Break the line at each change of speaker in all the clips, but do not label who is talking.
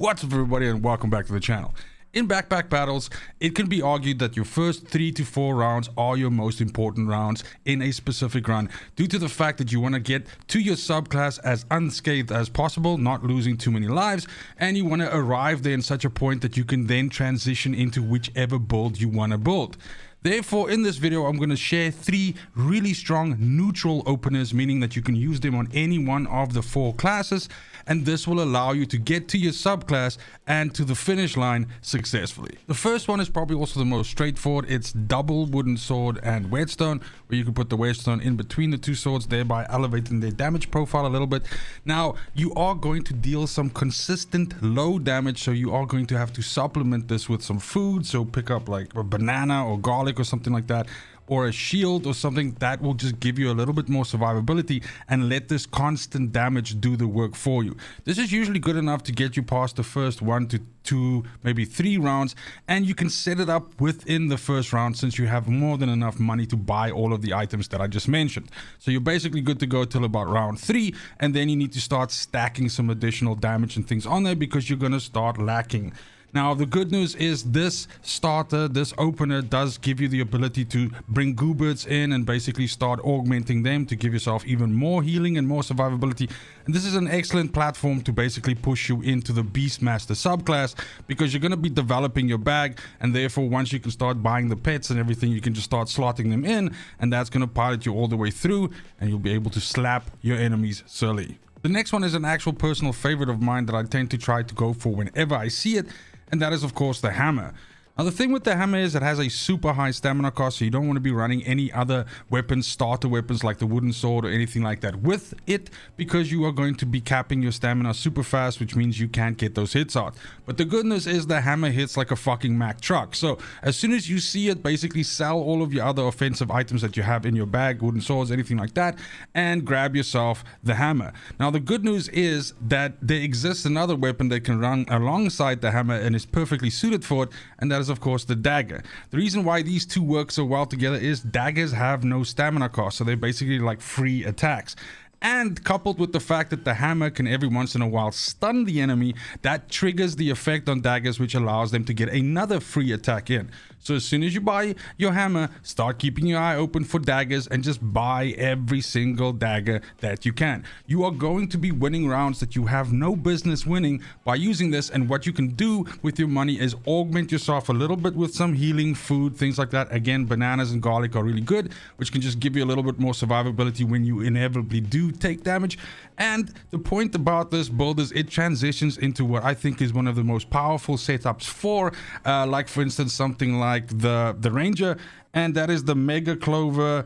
What's up everybody and welcome back to the channel. In backpack battles, it can be argued that your first 3 to 4 rounds are your most important rounds in a specific run due to the fact that you want to get to your subclass as unscathed as possible, not losing too many lives, and you want to arrive there in such a point that you can then transition into whichever build you want to build. Therefore, in this video, I'm going to share 3 really strong neutral openers, meaning that you can use them on any one of the 4 classes, and this will allow you to get to your subclass and to the finish line successfully. The first one is probably also the most straightforward. It's double wooden sword and whetstone, where you can put the whetstone in between the 2 swords, thereby elevating their damage profile a little bit. Now, you are going to deal some consistent low damage, so you are going to have to supplement this with some food. So pick up like a banana or garlic or something like that, or a shield or something that will just give you a little bit more survivability and let this constant damage do the work for you. This is usually good enough to get you past the first 1 to 2, maybe 3 rounds, and you can set it up within the first round since you have more than enough money to buy all of the items that I just mentioned. So you're basically good to go till about round 3, and then you need to start stacking some additional damage and things on there because you're going to start lacking. Now, the good news is this starter, this opener, does give you the ability to bring goobirds in and basically start augmenting them to give yourself even more healing and more survivability. And this is an excellent platform to basically push you into the Beastmaster subclass because you're going to be developing your bag, and therefore once you can start buying the pets and everything, you can just start slotting them in, and that's going to pilot you all the way through, and you'll be able to slap your enemies silly. The next one is an actual personal favorite of mine that I tend to try to go for whenever I see it, and that is of course the hammer. Now, the thing with the hammer is it has a super high stamina cost, so you don't want to be running any other weapons, starter weapons like the wooden sword or anything like that with it, because you are going to be capping your stamina super fast, which means you can't get those hits out. But the good news is the hammer hits like a fucking Mack truck. So as soon as you see it, basically sell all of your other offensive items that you have in your bag, wooden swords, anything like that, and grab yourself the hammer. Now, the good news is that there exists another weapon that can run alongside the hammer and is perfectly suited for it, and that is of course the dagger. The reason why these two work so well together is daggers have no stamina cost, so they're basically like free attacks. And coupled with the fact that the hammer can every once in a while stun the enemy, that triggers the effect on daggers, which allows them to get another free attack in. So as soon as you buy your hammer, start keeping your eye open for daggers and just buy every single dagger that you can. You are going to be winning rounds that you have no business winning by using this, and what you can do with your money is augment yourself a little bit with some healing, food, things like that. Again, bananas and garlic are really good, which can just give you a little bit more survivability when you inevitably do take damage. And the point about this build is it transitions into what I think is one of the most powerful setups for like for instance something like the ranger, and that is the mega clover,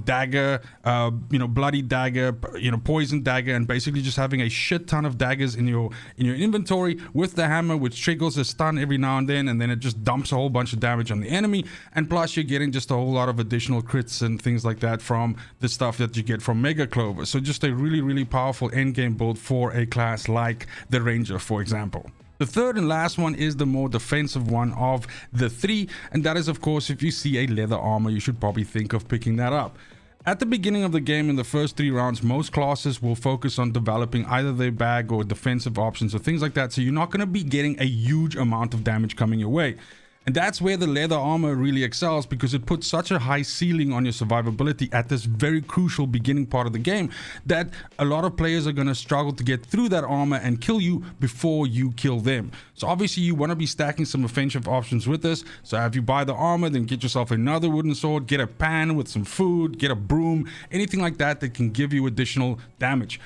dagger, bloody dagger, poison dagger, and basically just having a shit ton of daggers in your inventory with the hammer, which triggers a stun every now and then it just dumps a whole bunch of damage on the enemy, and plus you're getting just a whole lot of additional crits and things like that from the stuff that you get from mega clover. So just a really powerful endgame build for a class like the ranger, for example. The third and last one is the more defensive one of the 3, and that is of course if you see a leather armor, you should probably think of picking that up. At the beginning of the game, in the first 3 rounds, most classes will focus on developing either their bag or defensive options or things like that, so you're not going to be getting a huge amount of damage coming your way. And that's where the leather armor really excels, because it puts such a high ceiling on your survivability at this very crucial beginning part of the game that a lot of players are going to struggle to get through that armor and kill you before you kill them. So obviously you want to be stacking some offensive options with this. So if you buy the armor, then get yourself another wooden sword, get a pan with some food, get a broom, anything like that that can give you additional damage.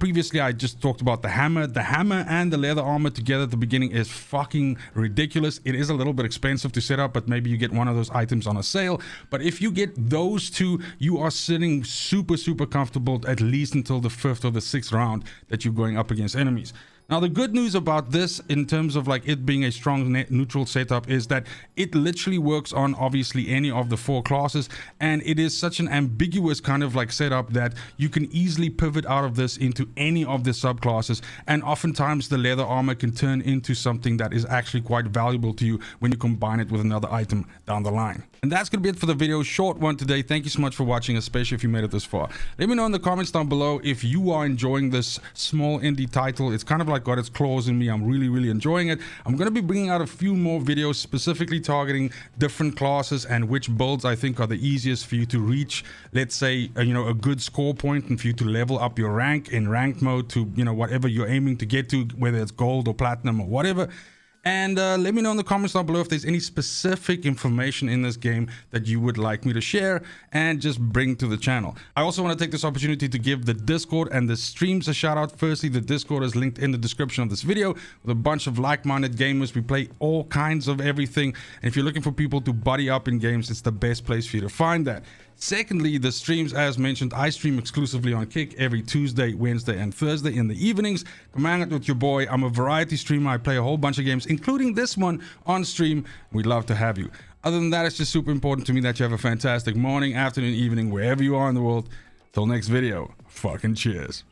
Previously I just talked about the hammer. The hammer and the leather armor together at the beginning is fucking ridiculous. It is a little bit expensive to set up, but maybe you get one of those items on a sale. But if you get those 2, you are sitting super comfortable at least until the 5th or the 6th round that you're going up against enemies. Now, the good news about this in terms of like it being a strong neutral setup is that it literally works on obviously any of the 4 classes, and it is such an ambiguous kind of like setup that you can easily pivot out of this into any of the subclasses, and oftentimes the leather armor can turn into something that is actually quite valuable to you when you combine it with another item down the line. And that's gonna be it for the video. Short one today. Thank you so much for watching, especially if you made it this far. Let me know in the comments down below if you are enjoying this small indie title. It's kind of like got its claws in me. I'm really enjoying it. I'm gonna be bringing out a few more videos specifically targeting different classes and which builds I think are the easiest for you to reach, let's say, a good score point, and for you to level up your rank in ranked mode to, whatever you're aiming to get to, whether it's gold or platinum or whatever. And let me know in the comments down below if there's any specific information in this game that you would like me to share and just bring to the channel. I also want to take this opportunity to give the Discord and the streams a shout out. Firstly, the Discord is linked in the description of this video with a bunch of like-minded gamers. We play all kinds of everything. And if you're looking for people to buddy up in games, it's the best place for you to find that. Secondly, the streams, as mentioned, I stream exclusively on Kick every Tuesday, Wednesday, and Thursday in the evenings. Come hang out with your boy. I'm a variety streamer. I play a whole bunch of games, including this one on stream. We'd love to have you. Other than that, it's just super important to me that you have a fantastic morning, afternoon, evening, wherever you are in the world. Till next video, fucking cheers.